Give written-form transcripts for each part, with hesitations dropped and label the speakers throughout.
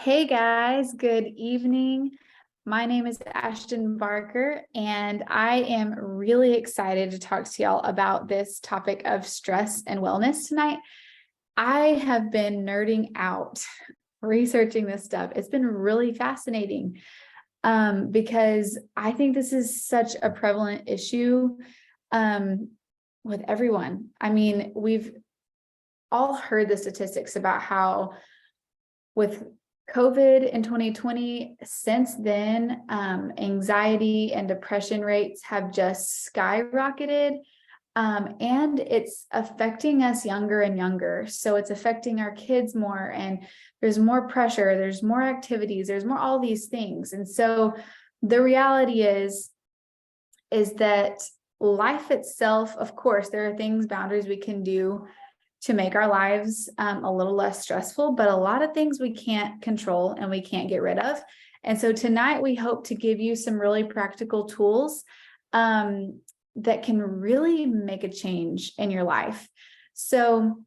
Speaker 1: Hey guys, good evening. My name is Ashton Barker, and I am really excited to talk to y'all about this topic of stress and wellness tonight. I have been nerding out researching this stuff. It's been really fascinating because I think this is such a prevalent issue um, with everyone. I mean, we've all heard the statistics about how with COVID in 2020, since then, anxiety and depression rates have just skyrocketed. And it's affecting us younger and younger. So it's affecting our kids more, and there's more pressure, there's more activities, there's more all these things. And so the reality is that life itself, of course, there are things, boundaries we can do to make our lives a little less stressful, but a lot of things we can't control and we can't get rid of. And so tonight we hope to give you some really practical tools that can really make a change in your life. So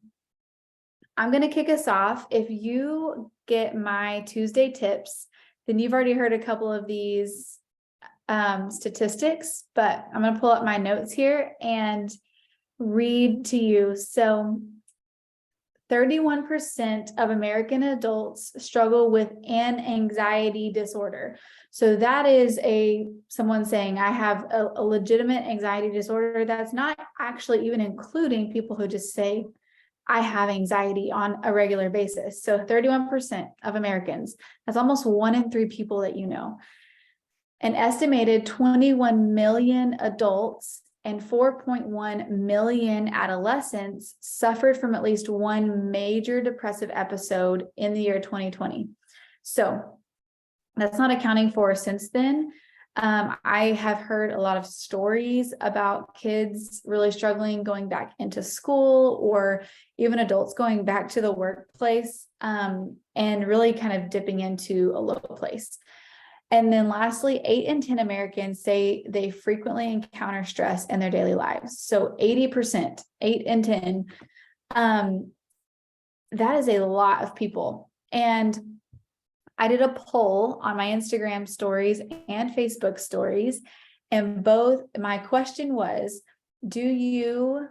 Speaker 1: I'm going to kick us off. If you get my Tuesday tips, then you've already heard a couple of these statistics, but I'm going to pull up my notes here and read to you. So 31% of American adults struggle with an anxiety disorder. So that is someone saying, I have a legitimate anxiety disorder. That's not actually even including people who just say, I have anxiety on a regular basis. So 31% of Americans, that's almost 1 in 3 people that you know. An estimated 21 million adults and 4.1 million adolescents suffered from at least one major depressive episode in the year 2020. So that's not accounting for since then. I have heard a lot of stories about kids really struggling going back into school, or even adults going back to the workplace and really kind of dipping into a low place. And then lastly, 8 in 10 Americans say they frequently encounter stress in their daily lives. So 80%, 8 in 10, that is a lot of people. And I did a poll on my Instagram stories and Facebook stories, and both, my question was, do you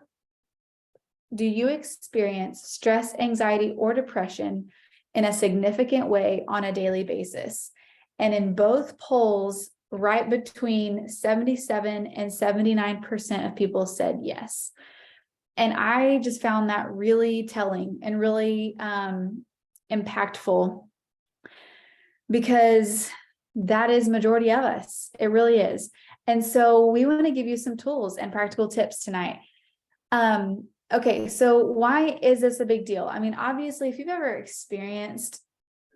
Speaker 1: experience stress, anxiety, or depression in a significant way on a daily basis? And in both polls, right between 77 and 79% of people said yes. And I just found that really telling and really impactful, because that is majority of us. It really is. And so we want to give you some tools and practical tips tonight. Okay, so why is this a big deal? I mean, obviously, if you've ever experienced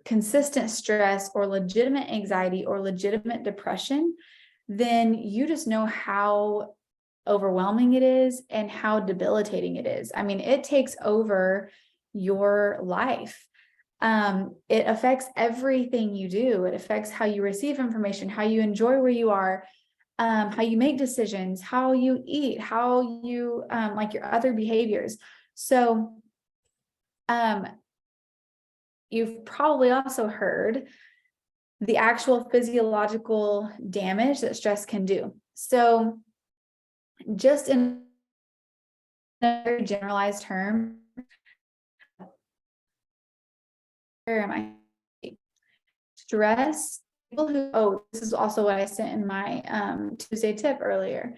Speaker 1: consistent stress or legitimate anxiety or legitimate depression, then you just know how overwhelming it is and how debilitating it is. I mean, it takes over your life. It affects everything you do. It affects how you receive information, how you enjoy where you are, how you make decisions, how you eat, how you like your other behaviors. So you've probably also heard the actual physiological damage that stress can do. So just in a very generalized term, where am I? Stress, people who, this is also what I sent in my Tuesday tip earlier.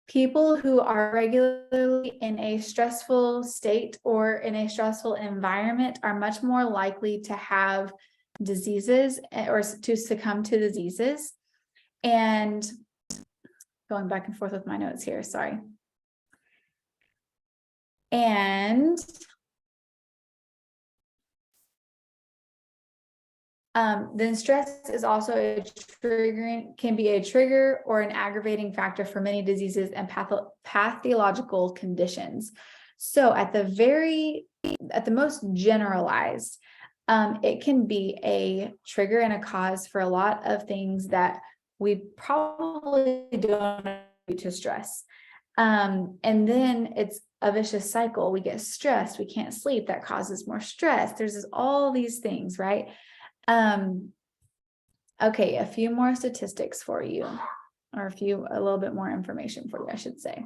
Speaker 1: People who are regularly in a stressful state or in a stressful environment are much more likely to have diseases or to succumb to diseases. And going back and forth with my notes here, sorry. And then stress is also can be a trigger or an aggravating factor for many diseases and pathological conditions. So at the most generalized, it can be a trigger and a cause for a lot of things that we probably don't due to stress. And then it's a vicious cycle. We get stressed, we can't sleep, that causes more stress. There's all these things, right? Okay, a few more statistics for you, or a little bit more information for you, I should say.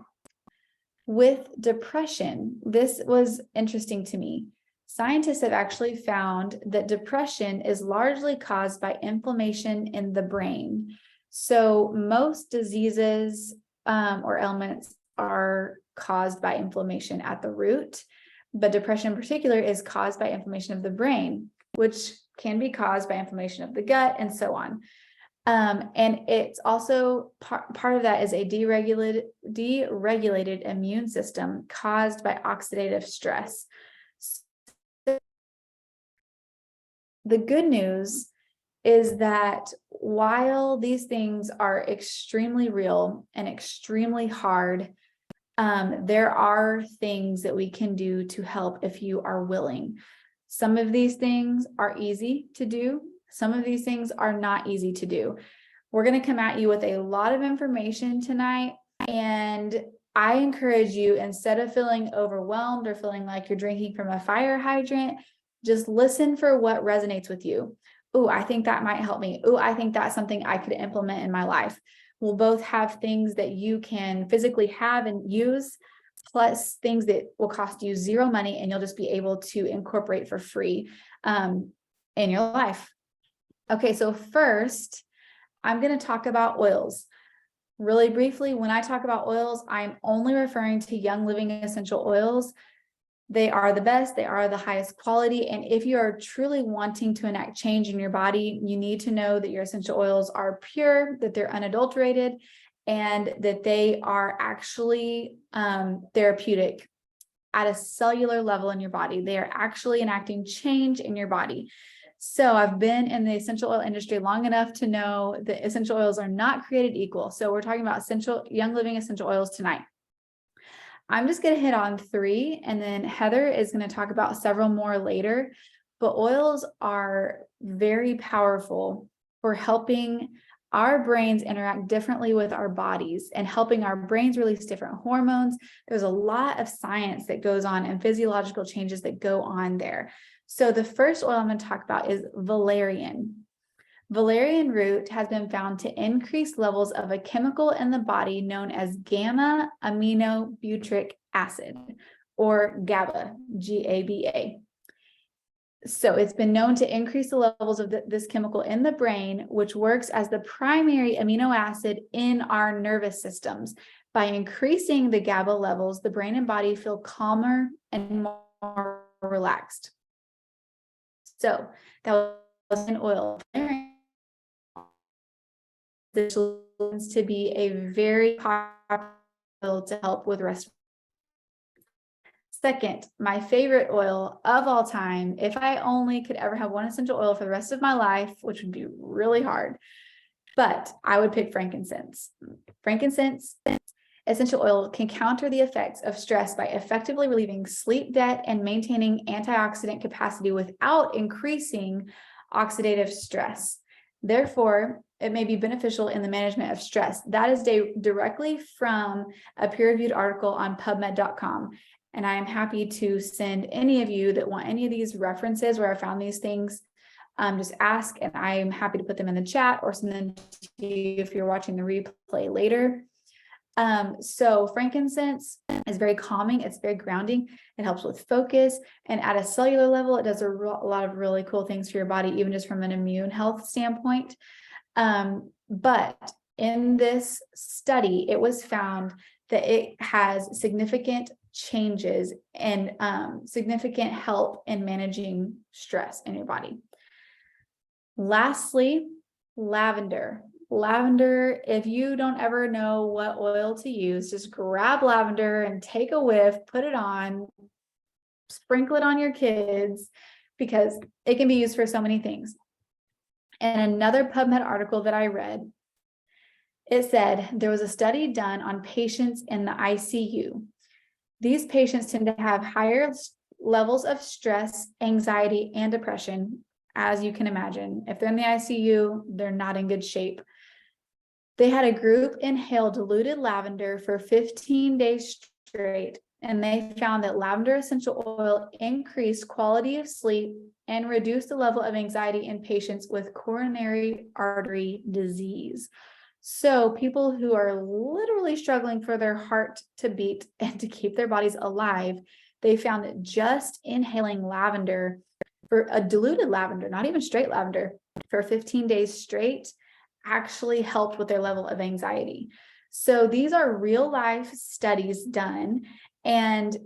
Speaker 1: With depression, this was interesting to me. Scientists have actually found that depression is largely caused by inflammation in the brain. So most diseases or ailments are caused by inflammation at the root, but depression in particular is caused by inflammation of the brain, which can be caused by inflammation of the gut and so on. And it's also part of that is a deregulated immune system caused by oxidative stress. The good news is that while these things are extremely real and extremely hard, there are things that we can do to help if you are willing. Some of these things are easy to do. Some of these things are not easy to do. We're going to come at you with a lot of information tonight, and I encourage you, instead of feeling overwhelmed or feeling like you're drinking from a fire hydrant, just listen for what resonates with you. Oh, I think that might help me. Oh, I think that's something I could implement in my life. We'll both have things that you can physically have and use, plus things that will cost you zero money and you'll just be able to incorporate for free in your life. Okay, so first, I'm going to talk about oils. Really briefly, when I talk about oils, I'm only referring to Young Living essential oils. They are the best, they are the highest quality. And if you are truly wanting to enact change in your body, you need to know that your essential oils are pure, that they're unadulterated, and that they are actually therapeutic at a cellular level in your body. They are actually enacting change in your body. So I've been in the essential oil industry long enough to know that essential oils are not created equal. So we're talking about Young Living essential oils tonight. I'm just going to hit on 3, and then Heather is going to talk about several more later. But oils are very powerful for helping our brains interact differently with our bodies and helping our brains release different hormones. There's a lot of science that goes on and physiological changes that go on there. So the first oil I'm going to talk about is valerian. Valerian root has been found to increase levels of a chemical in the body known as gamma aminobutyric acid, or GABA, G-A-B-A. So it's been known to increase the levels of this chemical in the brain, which works as the primary amino acid in our nervous systems. By increasing the GABA levels, the brain and body feel calmer and more relaxed. So that was an oil. This tends to be a very popular oil to help with respiration. Second, my favorite oil of all time, if I only could ever have one essential oil for the rest of my life, which would be really hard, but I would pick frankincense. Frankincense essential oil can counter the effects of stress by effectively relieving sleep debt and maintaining antioxidant capacity without increasing oxidative stress. Therefore, it may be beneficial in the management of stress. That is directly from a peer-reviewed article on PubMed.com. And I am happy to send any of you that want any of these references where I found these things, just ask, and I'm happy to put them in the chat or send them to you if you're watching the replay later. So frankincense is very calming. It's very grounding. It helps with focus, and at a cellular level, it does a lot of really cool things for your body, even just from an immune health standpoint. But in this study, it was found that it has significant changes and significant help in managing stress in your body. Lastly, lavender. Lavender, if you don't ever know what oil to use, just grab lavender and take a whiff, put it on, sprinkle it on your kids, because it can be used for so many things. And another PubMed article that I read, it said there was a study done on patients in the ICU. These patients tend to have higher levels of stress, anxiety, and depression, as you can imagine. If they're in the ICU, they're not in good shape. They had a group inhale diluted lavender for 15 days straight and they found that lavender essential oil increased quality of sleep and reduced the level of anxiety in patients with coronary artery disease. So people who are literally struggling for their heart to beat and to keep their bodies alive, they found that just inhaling lavender, for a diluted lavender, not even straight lavender, for 15 days straight actually helped with their level of anxiety. So these are real life studies done and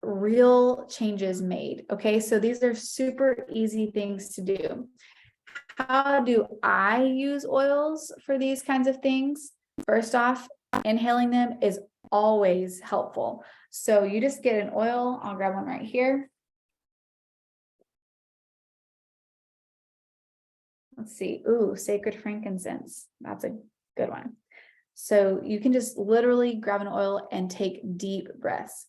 Speaker 1: real changes made. Okay, so these are super easy things to do. How do I use oils for these kinds of things? First off, inhaling them is always helpful. So you just get an oil. I'll grab one right here. Let's see. Ooh, sacred frankincense. That's a good one. So you can just literally grab an oil and take deep breaths.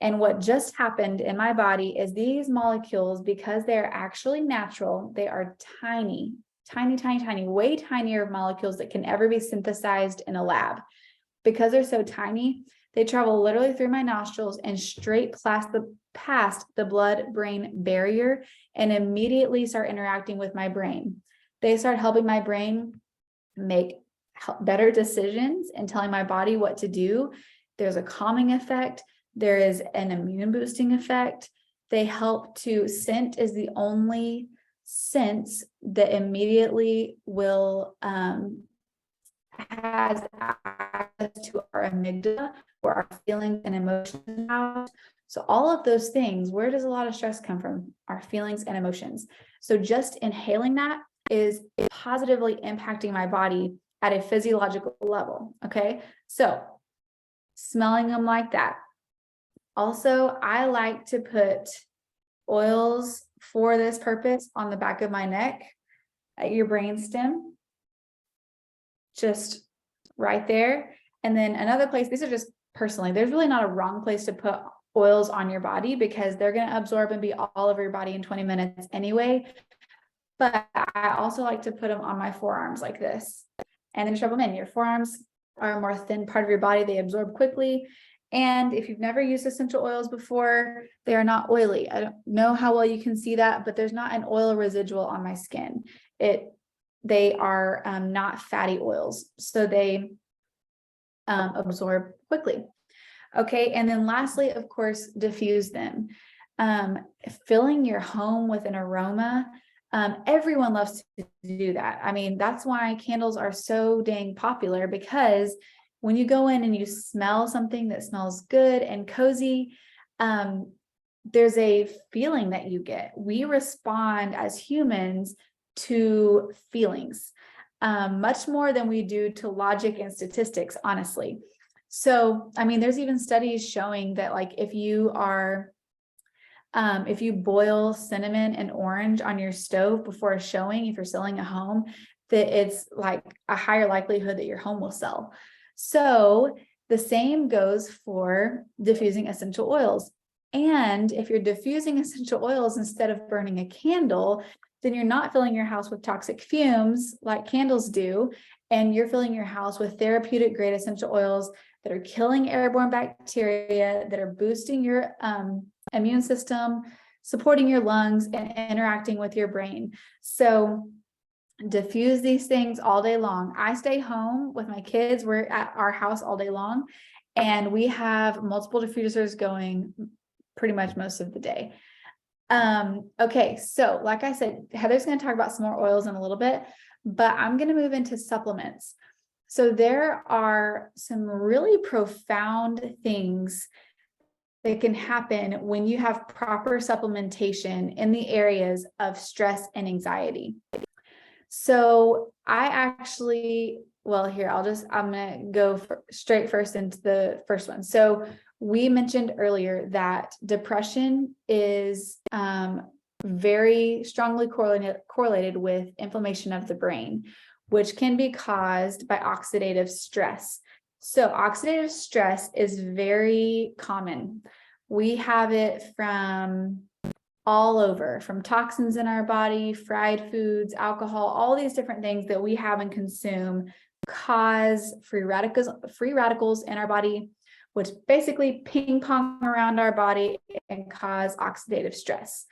Speaker 1: And what just happened in my body is these molecules, because they're actually natural, they are tiny, tiny, tiny, tiny, way tinier molecules that can ever be synthesized in a lab. Because they're so tiny, they travel literally through my nostrils and straight past the blood-brain barrier and immediately start interacting with my brain. They start helping my brain make better decisions and telling my body what to do. There's a calming effect. There is an immune boosting effect. They help to, scent is the only sense that immediately will has access to our amygdala, where our feelings and emotions are. So all of those things, where does a lot of stress come from? Our feelings and emotions. So just inhaling that is positively impacting my body at a physiological level. Okay, so smelling them like that. Also, I like to put oils for this purpose on the back of my neck, at your brainstem, just right there. And then another place, these are just personally, there's really not a wrong place to put oils on your body because they're going to absorb and be all over your body in 20 minutes anyway. But I also like to put them on my forearms like this, and then shove them in. Your forearms are a more thin part of your body. They absorb quickly. And if you've never used essential oils before, they are not oily. I don't know how well you can see that, but there's not an oil residual on my skin. They are not fatty oils, so they absorb quickly. Okay, and then lastly, of course, diffuse them. Filling your home with an aroma. Everyone loves to do that. I mean, that's why candles are so dang popular, because when you go in and you smell something that smells good and cozy, there's a feeling that you get. We respond as humans to feelings much more than we do to logic and statistics, honestly. So, I mean, there's even studies showing that, like, if you boil cinnamon and orange on your stove before a showing, if you're selling a home, that it's like a higher likelihood that your home will sell. So the same goes for diffusing essential oils. And if you're diffusing essential oils instead of burning a candle, then you're not filling your house with toxic fumes like candles do, and you're filling your house with therapeutic grade essential oils that are killing airborne bacteria, that are boosting your immune system, supporting your lungs, and interacting with your brain. So diffuse these things all day long. I stay home with my kids. We're at our house all day long, and we have multiple diffusers going pretty much most of the day. Okay, so like I said, Heather's going to talk about some more oils in a little bit, but I'm going to move into supplements. So there are some really profound things that can happen when you have proper supplementation in the areas of stress and anxiety. So I actually, well, here, I'm going to go straight first into the first one. So we mentioned earlier that depression is very strongly correlated with inflammation of the brain, which can be caused by oxidative stress. So oxidative stress is very common. We have it from all over, from toxins in our body, fried foods, alcohol, all these different things that we have and consume cause free radicals in our body, which basically ping pong around our body and cause oxidative stress.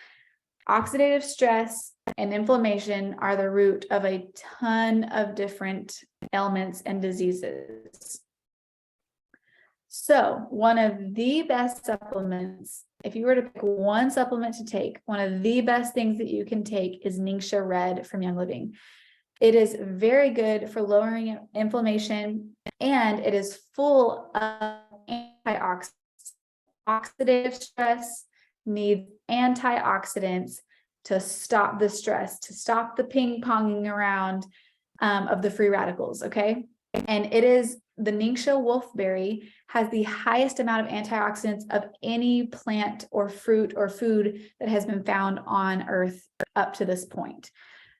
Speaker 1: Oxidative stress and inflammation are the root of a ton of different ailments and diseases. So one of the best supplements, if you were to pick one supplement to take, one of the best things that you can take is Ningxia Red from Young Living. It is very good for lowering inflammation, and it is full of antioxidants. Oxidative stress needs antioxidants to stop the stress, to stop the ping-ponging around of the free radicals, okay? And it is the Ningxia wolfberry has the highest amount of antioxidants of any plant or fruit or food that has been found on Earth up to this point.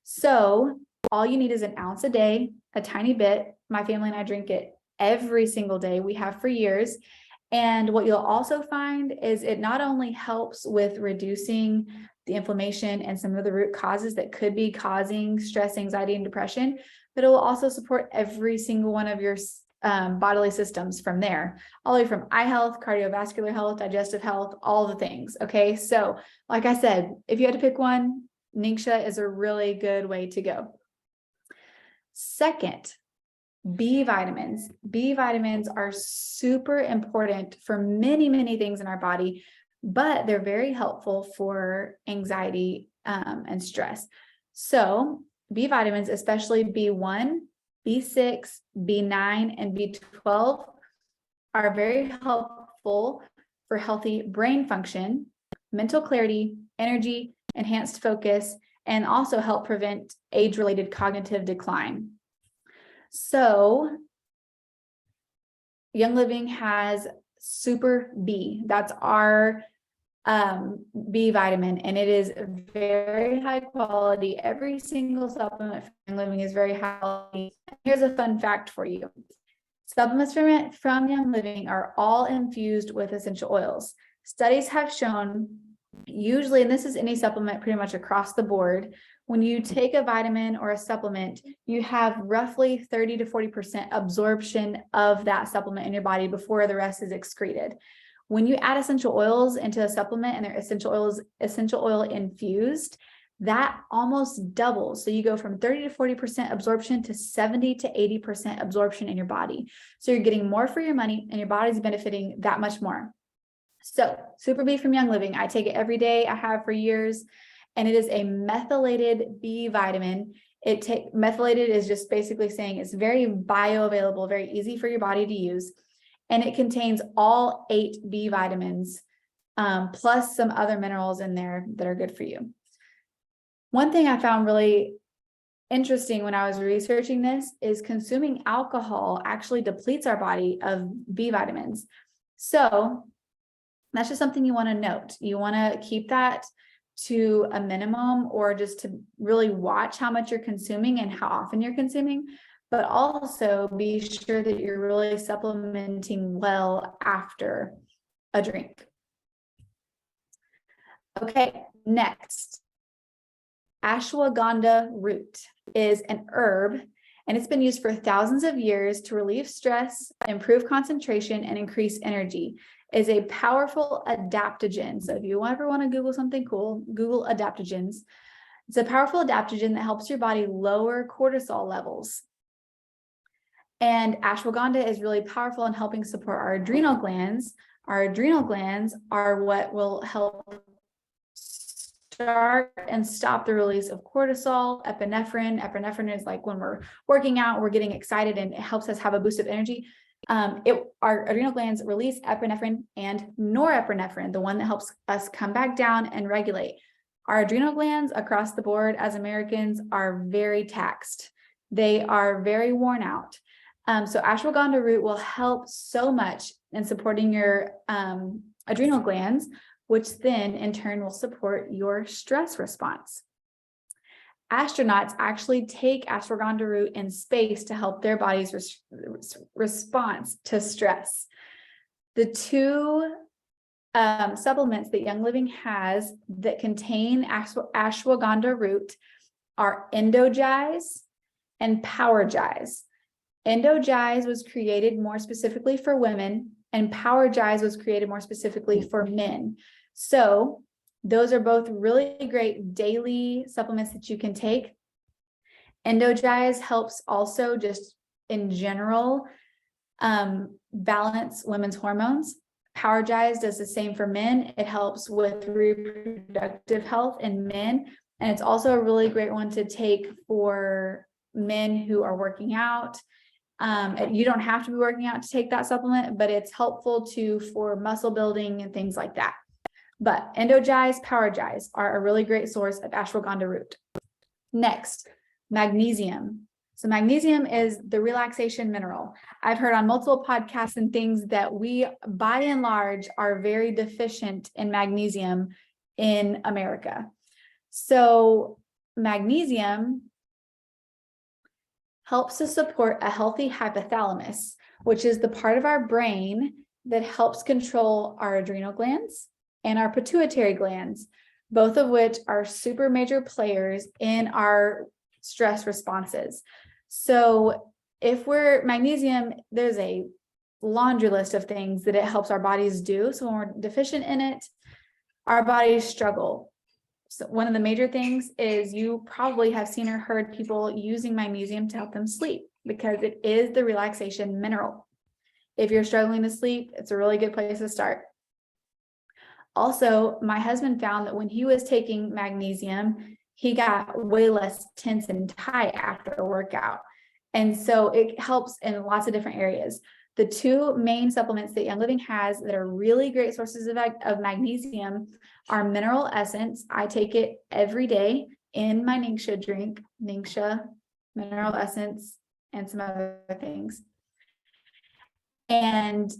Speaker 1: So all you need is an ounce a day, a tiny bit. My family and I drink it every single day. We have for years. And what you'll also find is it not only helps with reducing the inflammation and some of the root causes that could be causing stress, anxiety, and depression, but it will also support every single one of your bodily systems from there, all the way from eye health, cardiovascular health, digestive health, all the things. Okay. So like I said, if you had to pick one, Ningxia is a really good way to go. Second, B vitamins. B vitamins are super important for many, many things in our body, but they're very helpful for anxiety and stress. So B vitamins, especially B1, B6, B9, and B12 are very helpful for healthy brain function, mental clarity, energy, enhanced focus, and also help prevent age-related cognitive decline. So Young Living has Super B. That's our B vitamin, and it is very high quality. Every single supplement from Young Living is very high quality. Here's a fun fact for you. Supplements from Young Living are all infused with essential oils. Studies have shown, usually, and this is any supplement pretty much across the board, when you take a vitamin or a supplement, you have roughly 30 to 40% absorption of that supplement in your body before the rest is excreted. When you add essential oils into a supplement and they're essential oil infused, that almost doubles. So you go from 30 to 40% absorption to 70 to 80% absorption in your body. So you're getting more for your money and your body's benefiting that much more. So Super B from Young Living, I take it every day. I have for years, and it is a methylated B vitamin. Methylated is just basically saying it's very bioavailable, very easy for your body to use. And it contains all 8 B vitamins, plus some other minerals in there that are good for you. One thing I found really interesting when I was researching this is consuming alcohol actually depletes our body of B vitamins. So that's just something you want to note. You want to keep that to a minimum, or just to really watch how much you're consuming and how often you're consuming, but also be sure that you're really supplementing well after a drink. Okay, next. Ashwagandha root is an herb, and it's been used for thousands of years to relieve stress, improve concentration, and increase energy. Is a powerful adaptogen. So if you ever want to Google something cool, Google adaptogens. It's a powerful adaptogen that helps your body lower cortisol levels. And ashwagandha is really powerful in helping support our adrenal glands. Our adrenal glands are what will help start and stop the release of cortisol, epinephrine. Epinephrine is like when we're working out, we're getting excited, and it helps us have a boost of energy. Our adrenal glands release epinephrine and norepinephrine, the one that helps us come back down and regulate. Our adrenal glands across the board as Americans are very taxed. They are very worn out. So ashwagandha root will help so much in supporting your adrenal glands, which then in turn will support your stress response. Astronauts actually take ashwagandha root in space to help their body's response to stress. The 2 supplements that Young Living has that contain ashwagandha root are Endogize and Powergize. Endogize was created more specifically for women, and Powergize was created more specifically for men. So those are both really great daily supplements that you can take. Endogize helps also just in general balance women's hormones. Powergize does the same for men. It helps with reproductive health in men. And it's also a really great one to take for men who are working out. You don't have to be working out to take that supplement, but it's helpful for muscle building and things like that. But Endogize, Powergize are a really great source of ashwagandha root. Next, magnesium. So magnesium is the relaxation mineral. I've heard on multiple podcasts and things that we, by and large, are very deficient in magnesium in America. So magnesium helps to support a healthy hypothalamus, which is the part of our brain that helps control our adrenal glands and our pituitary glands, both of which are super major players in our stress responses. So if magnesium, there's a laundry list of things that it helps our bodies do. So when we're deficient in it, our bodies struggle. So one of the major things is you probably have seen or heard people using magnesium to help them sleep because it is the relaxation mineral. If you're struggling to sleep, it's a really good place to start. Also, my husband found that when he was taking magnesium, he got way less tense and tight after a workout. And so it helps in lots of different areas. The two main supplements that Young Living has that are really great sources of magnesium are Mineral Essence. I take it every day in my Ningxia drink, Ningxia, Mineral Essence, and some other things. And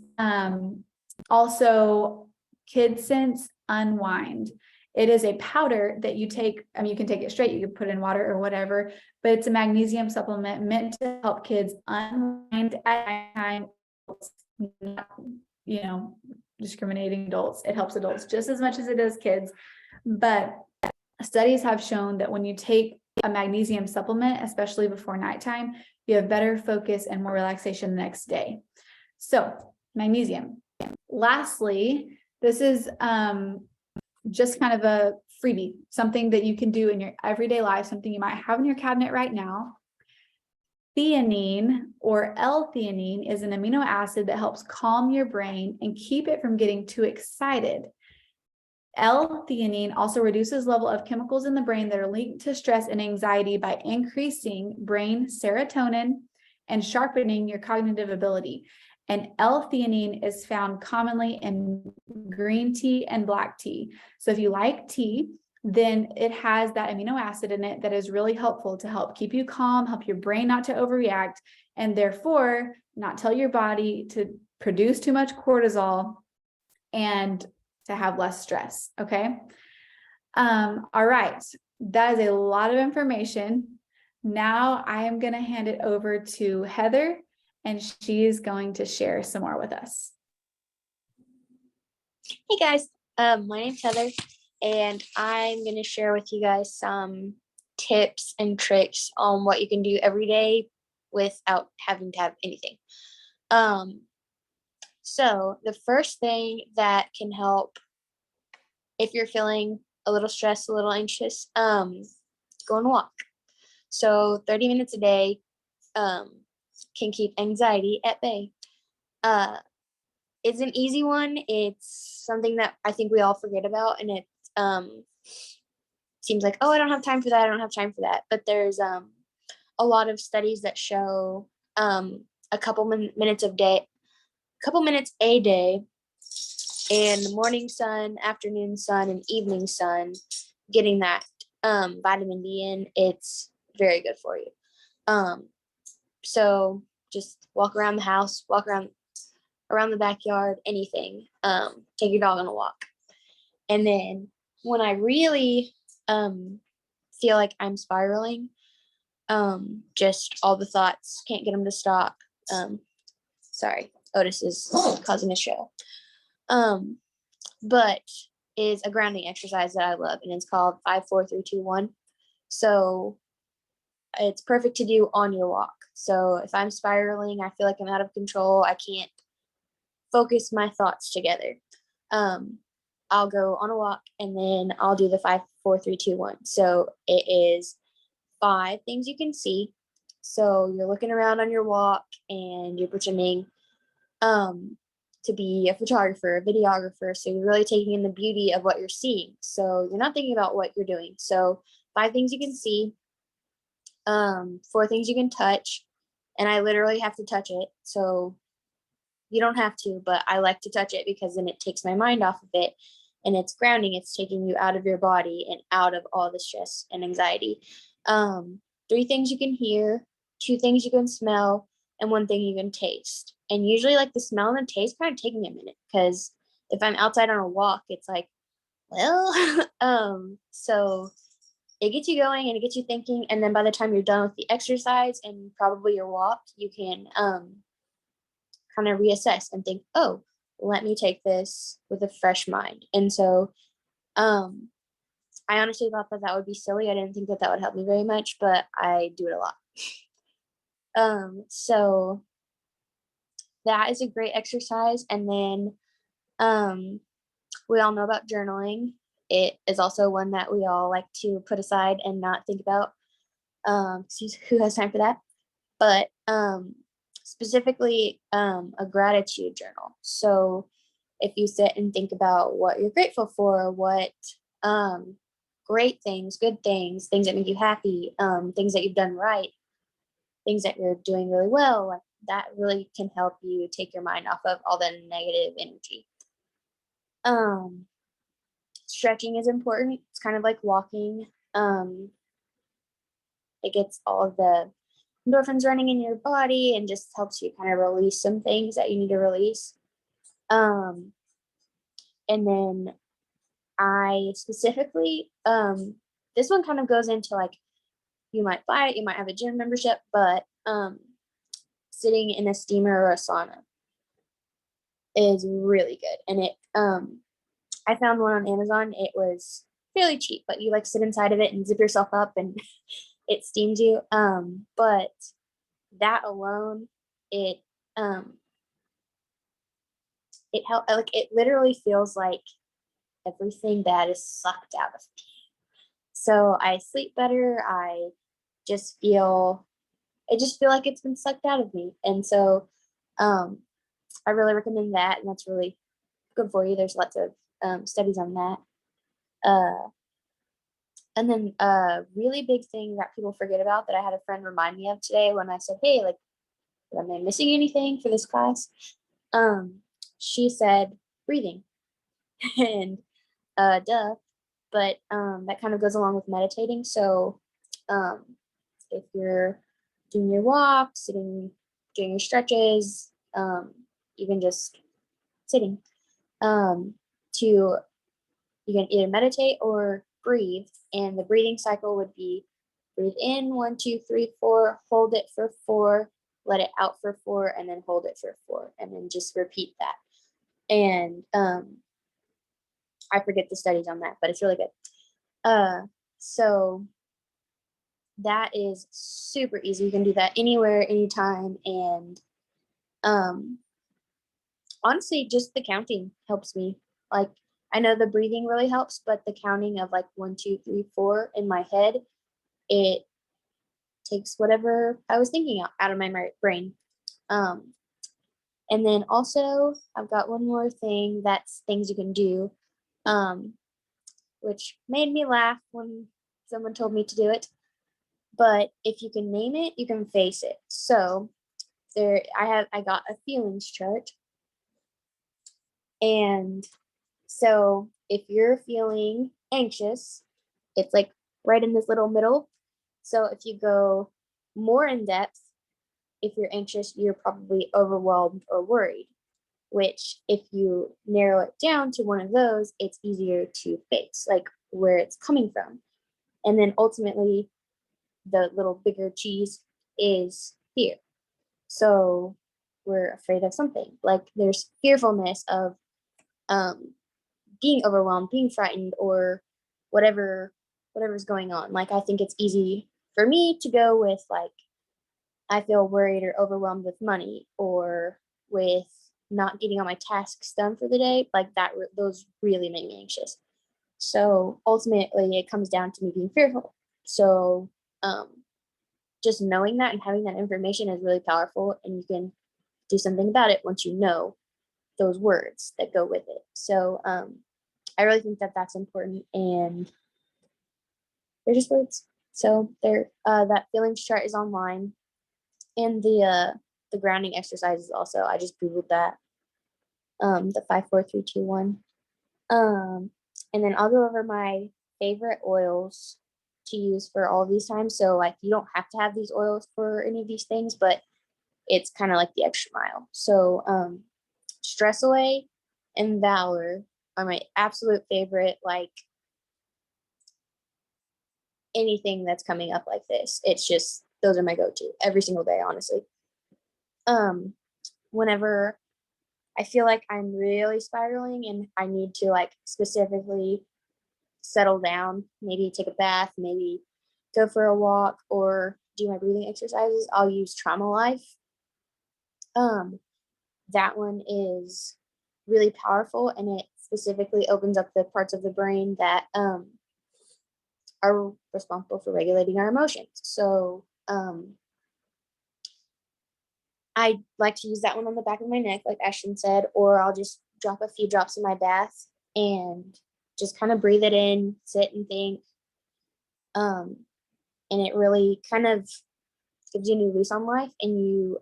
Speaker 1: also KidSense Unwind. It is a powder that you take. I mean, you can take it straight, you can put it in water or whatever, but it's a magnesium supplement meant to help kids unwind at nighttime, not, discriminating adults. It helps adults just as much as it does kids. But studies have shown that when you take a magnesium supplement, especially before nighttime, you have better focus and more relaxation the next day. So magnesium. Lastly, this is just kind of a freebie, something that you can do in your everyday life, something you might have in your cabinet right now. Theanine, or L-theanine, is an amino acid that helps calm your brain and keep it from getting too excited. L-theanine also reduces level of chemicals in the brain that are linked to stress and anxiety by increasing brain serotonin and sharpening your cognitive ability. And L-theanine is found commonly in green tea and black tea. So if you like tea, then it has that amino acid in it that is really helpful to help keep you calm, help your brain not to overreact, and therefore not tell your body to produce too much cortisol and to have less stress. Okay. All right. That is a lot of information. Now I am going to hand it over to Heather, and she is going to share some more with us.
Speaker 2: Hey guys, my name's Heather, and I'm going to share with you guys some tips and tricks on what you can do every day without having to have anything. So the first thing that can help if you're feeling a little stressed, a little anxious, go on a walk. So 30 minutes a day can keep anxiety at bay. It's an easy one. It's something that I think we all forget about, and it seems like, oh, I don't have time for that. I don't have time for that. But there's a lot of studies that show a couple minutes a day, and the morning sun, afternoon sun, and evening sun, getting that vitamin D in, it's very good for you. So just walk around the house, walk around the backyard, anything. Take your dog on a walk. And then when I really feel like I'm spiraling, just all the thoughts, can't get them to stop. Sorry, Otis is causing a show. But is a grounding exercise that I love, and it's called 5, 4, 3, 2, 1. So it's perfect to do on your walk. So if I'm spiraling, I feel like I'm out of control. I can't focus my thoughts together. I'll go on a walk and then I'll do the 5, 4, 3, 2, 1. So it is 5 things you can see. So you're looking around on your walk and you're pretending to be a photographer, a videographer. So you're really taking in the beauty of what you're seeing. So you're not thinking about what you're doing. So 5 things you can see, 4 things you can touch, and I literally have to touch it. So you don't have to, but I like to touch it because then it takes my mind off of it and it's grounding. It's taking you out of your body and out of all the stress and anxiety. 3 things you can hear, 2 things you can smell, and 1 thing you can taste. And usually, like the smell and the taste kind of take me a minute because if I'm outside on a walk, it's like, well, so it gets you going and it gets you thinking. And then by the time you're done with the exercise and probably your walk, you can kind of reassess and think, oh, let me take this with a fresh mind. And so I honestly thought that that would be silly. I didn't think that that would help me very much, but I do it a lot. So that is a great exercise. And then we all know about journaling. It is also one that we all like to put aside and not think about. Who has time for that? But specifically a gratitude journal. So if you sit and think about what you're grateful for, what great things, good things, things that make you happy, things that you've done right, things that you're doing really well, like that really can help you take your mind off of all the negative energy. Um, Stretching is important. It's kind of like walking. It gets all of the endorphins running in your body and just helps you kind of release some things that you need to release. And then I specifically, this one kind of goes into like, you might buy it, you might have a gym membership, but sitting in a steamer or a sauna is really good. And I found one on Amazon. It was fairly cheap, but you like sit inside of it and zip yourself up and it steams you. But that alone, it it help like it literally feels like everything bad is sucked out of me. So I sleep better. Just feel I just feel like it's been sucked out of me. And so I really recommend that, and that's really good for you. There's lots of studies on that. Uh, and then a really big thing that people forget about that I had a friend remind me of today when I said, hey, like, am I missing anything for this class? She said breathing. And duh. But that kind of goes along with meditating. So um, if you're doing your walk, sitting, doing your stretches, even just sitting, to you can either meditate or breathe. And the breathing cycle would be breathe in 1, 2, 3, 4, hold it for 4, let it out for 4, and then hold it for 4, and then just repeat that. And I forget the studies on that, but it's really good. So that is super easy. You can do that anywhere, anytime, and honestly, just the counting helps me. Like, I know the breathing really helps, but the counting of like 1, 2, 3, 4 in my head, it takes whatever I was thinking out of my brain. And then also, I've got one more thing that's things you can do, which made me laugh when someone told me to do it. But if you can name it, you can face it. So I got a feelings chart. And so if you're feeling anxious, it's like right in this little middle. So if you go more in depth, if you're anxious, you're probably overwhelmed or worried, which if you narrow it down to one of those, it's easier to face, like where it's coming from. And then ultimately, the little bigger cheese is fear. So we're afraid of something. Like there's fearfulness of being overwhelmed, being frightened, or whatever's going on. Like I think it's easy for me to go with like I feel worried or overwhelmed with money or with not getting all my tasks done for the day, like that, those really make me anxious. So ultimately, it comes down to me being fearful. So um, just knowing that and having that information is really powerful, and you can do something about it once you know those words that go with it. So I really think that that's important, and they're just words. So they're that feelings chart is online, and the grounding exercises also. I just googled that, the 5 4 3 2 1, and then I'll go over my favorite oils to use for all these times. So like you don't have to have these oils for any of these things, but it's kind of like the extra mile. So Stress Away and Valor are my absolute favorite. Like anything that's coming up like this, it's just those are my go-to every single day, honestly. Um, Whenever I feel like I'm really spiraling and I need to like specifically settle down, maybe take a bath, maybe go for a walk or do my breathing exercises, I'll use Trauma Life. Um, that one is really powerful, and it specifically opens up the parts of the brain that are responsible for regulating our emotions. So I like to use that one on the back of my neck, like Ashton said, or I'll just drop a few drops in my bath and just kind of breathe it in, sit and think. Um, and it really kind of gives you a new lease on life. And you,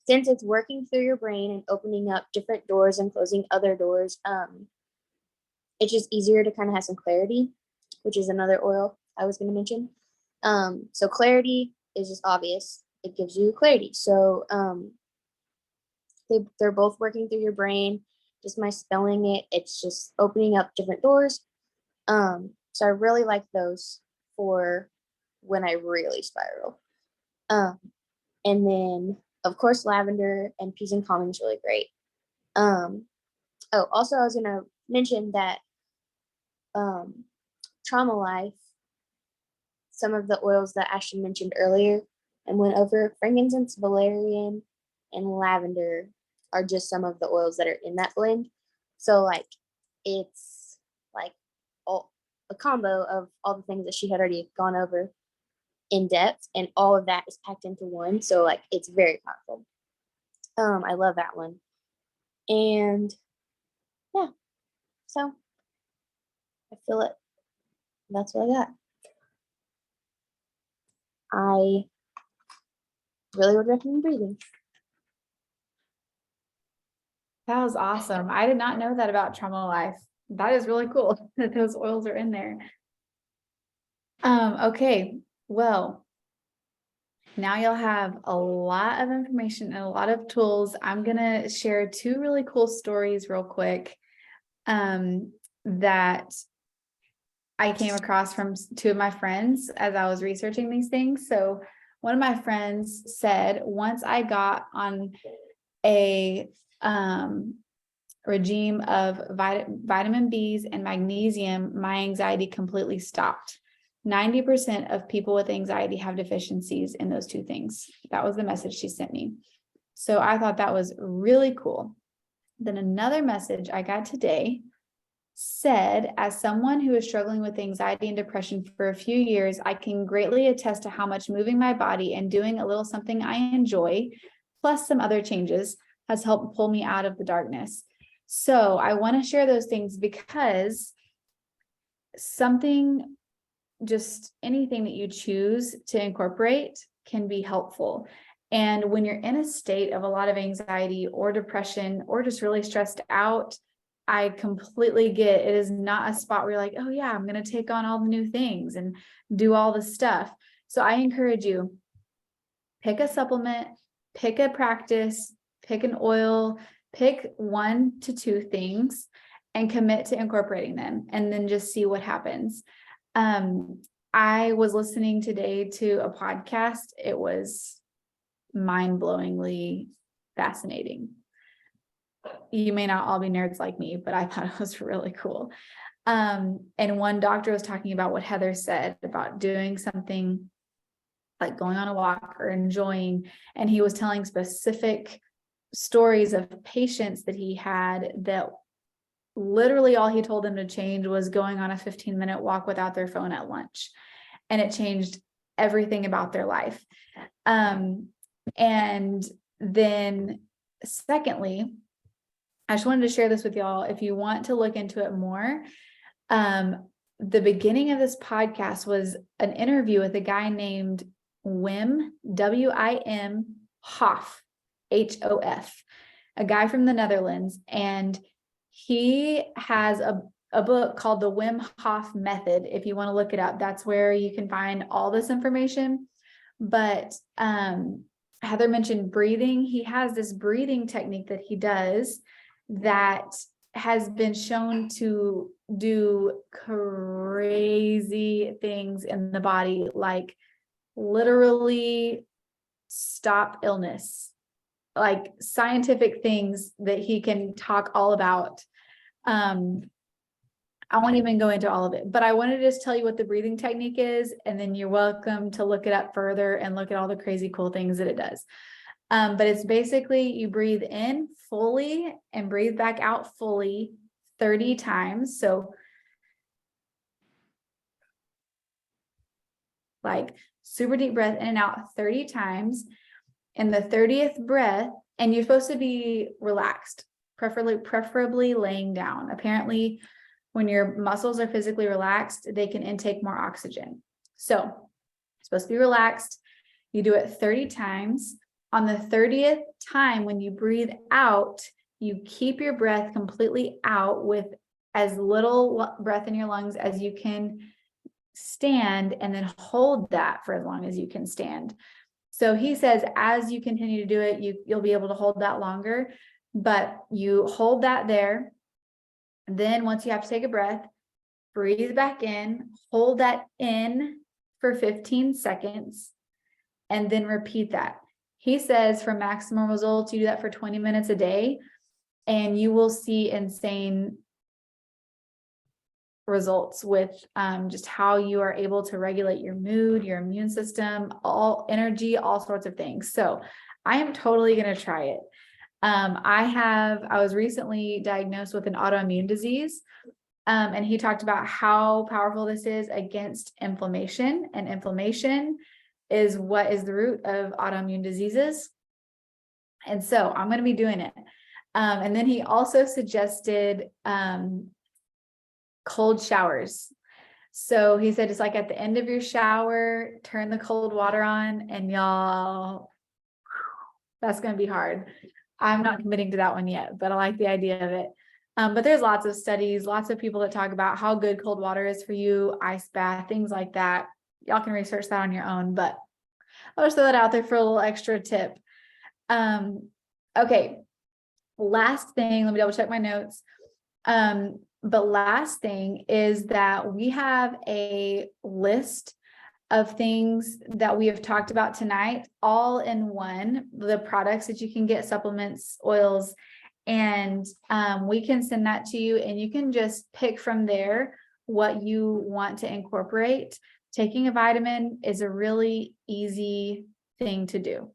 Speaker 2: since it's working through your brain and opening up different doors and closing other doors, it's just easier to kind of have some clarity, which is another oil I was going to mention. So clarity is just obvious. It gives you clarity. So they're both working through your brain. Just my spelling it, it's just opening up different doors. So I really like those for when I really spiral. Um, and then of course lavender and peas and common is really great. Oh, also I was gonna mention that Trauma Life, some of the oils that Ashton mentioned earlier and went over, frankincense, valerian, and lavender are just some of the oils that are in that blend. So like it's like all, a combo of all the things that she had already gone over in depth, and all of that is packed into one. So like it's very powerful. I love that one. And yeah, so I feel it. That's what I got. I really would recommend breathing.
Speaker 1: That was awesome. I did not know that about Trauma Life. That is really cool that those oils are in there. Okay, well, now you'll have a lot of information and a lot of tools. I'm gonna share two really cool stories real quick that I came across from two of my friends as I was researching these things. So one of my friends said, once I got on a regime of vitamin B's and magnesium, my anxiety completely stopped. 90% of people with anxiety have deficiencies in those two things. That was the message she sent me. So I thought that was really cool. Then another message I got today said, as someone who is struggling with anxiety and depression for a few years, I can greatly attest to how much moving my body and doing a little something I enjoy, plus some other changes, has helped pull me out of the darkness. So I want to share those things because something, just anything that you choose to incorporate can be helpful. And when you're in a state of a lot of anxiety or depression or just really stressed out, I completely get it is not a spot where you're like, oh yeah, I'm going to take on all the new things and do all the stuff. So I encourage you, pick a supplement, pick a practice, pick an oil, pick 1 to 2 things and commit to incorporating them, and then just see what happens. I was listening today to a podcast. It was mind-blowingly fascinating. You may not all be nerds like me, but I thought it was really cool. And one doctor was talking about what Heather said about doing something like going on a walk or enjoying. And he was telling specific stories of patients that he had that literally all he told them to change was going on a 15-minute walk without their phone at lunch. And it changed everything about their life. And then secondly, I just wanted to share this with y'all. If you want to look into it more, the beginning of this podcast was an interview with a guy named Wim, W-I-M, Hof, H-O-F, a guy from the Netherlands. And he has a book called the Wim Hof Method. If you want to look it up, that's where you can find all this information. But Heather mentioned breathing. He has this breathing technique that he does that has been shown to do crazy things in the body, like literally stop illness, like scientific things that he can talk all about. I won't even go into all of it, but I wanted to just tell you what the breathing technique is, and then you're welcome to look it up further and look at all the crazy cool things that it does. But it's basically you breathe in fully and breathe back out fully 30 times. So like super deep breath in and out 30 times. And the 30th breath, and you're supposed to be relaxed, preferably laying down. Apparently, when your muscles are physically relaxed, they can intake more oxygen. So you're supposed to be relaxed. You do it 30 times. On the 30th time, when you breathe out, you keep your breath completely out with as little breath in your lungs as you can stand, and then hold that for as long as you can stand. So he says, as you continue to do it, you'll be able to hold that longer, but you hold that there. Then once you have to take a breath, breathe back in, hold that in for 15 seconds, and then repeat that. He says for maximum results, you do that for 20 minutes a day, and you will see insane results with just how you are able to regulate your mood, your immune system, all energy, all sorts of things. So I am totally going to try it. I was recently diagnosed with an autoimmune disease, and he talked about how powerful this is against inflammation, and inflammation is what is the root of autoimmune diseases. And so I'm going to be doing it. And then he also suggested cold showers. So he said, it's like at the end of your shower, turn the cold water on, and y'all, that's going to be hard. I'm not committing to that one yet, but I like the idea of it. But there's lots of studies, lots of people that talk about how good cold water is for you, ice bath, things like that. Y'all can research that on your own, but I'll just throw that out there for a little extra tip. Okay. Last thing, let me double check my notes. But last thing is that we have a list of things that we have talked about tonight, all in one, the products that you can get, supplements, oils, and we can send that to you, and you can just pick from there what you want to incorporate. Taking a vitamin is a really easy thing to do.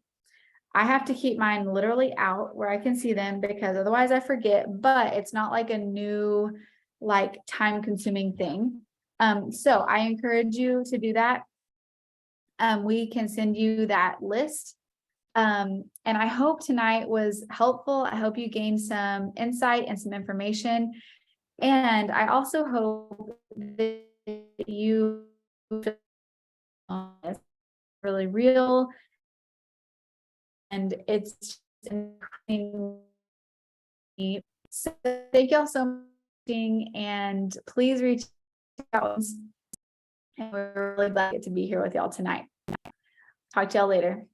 Speaker 1: I have to keep mine literally out where I can see them, because otherwise I forget, but it's not like a new, like time consuming thing. So I encourage you to do that. We can send you that list. And I hope tonight was helpful. I hope you gained some insight and some information. And I also hope that you feel really real. And it's so thank y'all so much, and please reach out. And we're really glad to be here with y'all tonight. Talk to y'all later.